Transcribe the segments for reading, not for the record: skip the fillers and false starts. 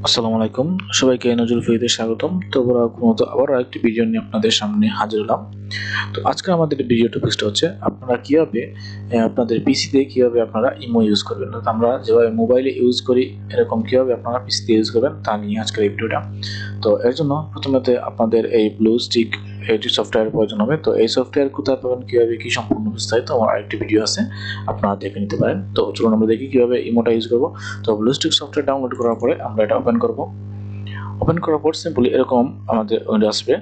আসসালামু আলাইকুম, সবাইকে নজরুল ফিরিতে স্বাগতম। তো আবার আরেকটি ভিডিও নিয়ে আপনাদের সামনে হাজির হলাম। তো আজকে আমাদের ভিডিও টপিকটা হচ্ছে আপনারা কিভাবে আপনাদের পিসিতে কিভাবে আপনারা ইমো ইউজ করবেন। তো আমরা যেভাবে মোবাইলে ইউজ করি এরকম কিভাবে আপনারা পিসিতে ইউজ করবেন তা নিয়ে আজকের এই ভিডিওটা। তো এর জন্য প্রথমত আপনাদের এই ব্লু স্টিক এটি সফটওয়্যার প্রয়োজন হবে। তো এই সফটওয়্যার কোথায় পাবেন, কিভাবে কি সম্পূর্ণ বিস্তারিত আমার আরেকটি ভিডিও আছে, আপনারা দেখে নিতে পারেন। তো চলুন আমরা দেখি কিভাবে ইমোটা ইউজ করব। তো ব্লু স্টিক সফটওয়্যার ডাউনলোড করার পরে আমরা এটা ওপেন করব। ওপেন করার পর সিম্পলি এরকম আমাদের উইন্ডো আসবে।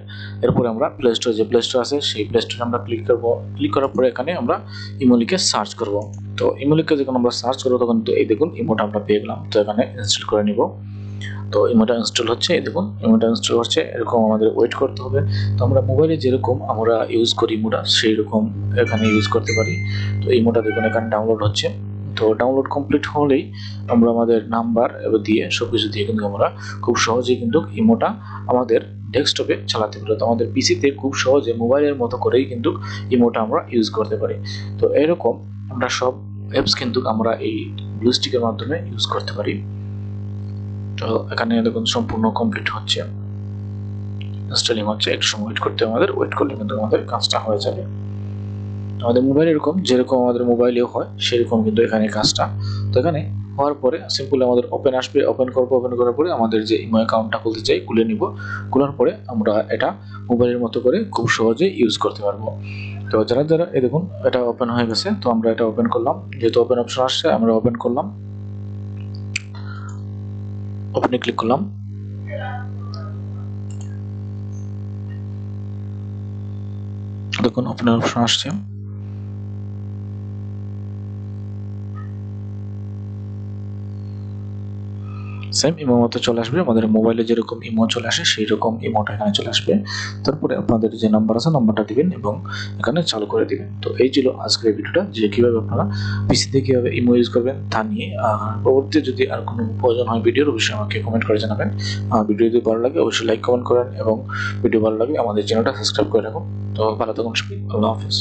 এরপরে আমরা প্লে স্টোর যে প্লে স্টোর আছে সেই প্লে স্টোরে আমরা ক্লিক করব। ক্লিক করার পরে এখানে আমরা ইমো লিখে সার্চ করব। তো ইমো লিখে যখন আমরা সার্চ করব তখন তো এই দেখুন ইমোটা আমরা পেয়ে গেলাম। তো এখানে ইনস্টল করে নিব। তো ইমোটা ইনস্টল হচ্ছে, এই দেখুন ইমোটা ইনস্টল হচ্ছে। এরকম আমাদের ওয়েট করতে হবে। তো আমরা মোবাইলে যেরকম আমরা ইউজ করি ইমোটা সেই রকম এখানে ইউজ করতে পারি। তো ইমোটা দেখুন এখানে ডাউনলোড হচ্ছে। তো ডাউনলোড কমপ্লিট হলেই আমরা আমাদের নাম্বার দিয়ে সবকিছু দিয়ে কিন্তু আমরা খুব সহজেই কিন্তু ইমোটা আমাদের ডেস্কটপে চালাতে পারি। তো আমাদের পিসিতে খুব সহজে মোবাইলের মতো করেই কিন্তু ইমোটা আমরা ইউজ করতে পারি। তো এরকম আমরা সব অ্যাপস কিন্তু আমরা এই ব্লু স্টিকের মাধ্যমে ইউজ করতে পারি। তো এখানে দেখুন সম্পূর্ণ কমপ্লিট হচ্ছে, ইনস্টলিং হচ্ছে। একটু সময় ওয়েট করতে, আমাদের ওয়েট করলে কিন্তু আমাদের কাজটা হয়ে যাবে। আমাদের মোবাইল এরকম যেরকম আমাদের মোবাইলেও হয় সেরকম কিন্তু এখানে কাজটা। তো এখানে হওয়ার পরে সিম্পল আমাদের ওপেন আসবে। ওপেন করবো, ওপেন করার পরে আমাদের যে ইমো অ্যাকাউন্টটা খুলতে চাই খুলে নিব। খোলার পরে আমরা এটা মোবাইলের মতো করে খুব সহজে ইউজ করতে পারবো। তো যারা যারা এই দেখুন এটা ওপেন হয়ে গেছে। তো আমরা এটা ওপেন করলাম, যেহেতু ওপেন অপশন আসছে আমরা ওপেন করলাম, ওপেনে ক্লিক করলাম। দেখুন ওপেন অপশন আসছে। সেম ইমো মতো চলে আসবে। আমাদের মোবাইলে যেরকম ইমো চলে আসে সেই রকম ইমোটা এখানে চলে আসবে। তারপরে আপনাদের যে নাম্বার আছে নাম্বারটা দিবেন এবং এখানে চালু করে দিবেন। তো এই ছিল আজকের ভিডিওটা, যে কিভাবে আপনারা পিসিতে কিভাবে ইমো ইউজ করবেন তা নিয়ে। পরবর্তীতে যদি আর কোনো প্রয়োজন হয় ভিডিওর, অবশ্যই আমাকে কমেন্ট করে জানাবেন। ভিডিও যদি ভালো লাগে অবশ্যই লাইক কমেন্ট করেন এবং ভিডিও ভালো লাগলে আমাদের চ্যানেলটা সাবস্ক্রাইব করে রাখুন। তো ভালো থাকুন সবাই, আল্লাহ হাফেজ।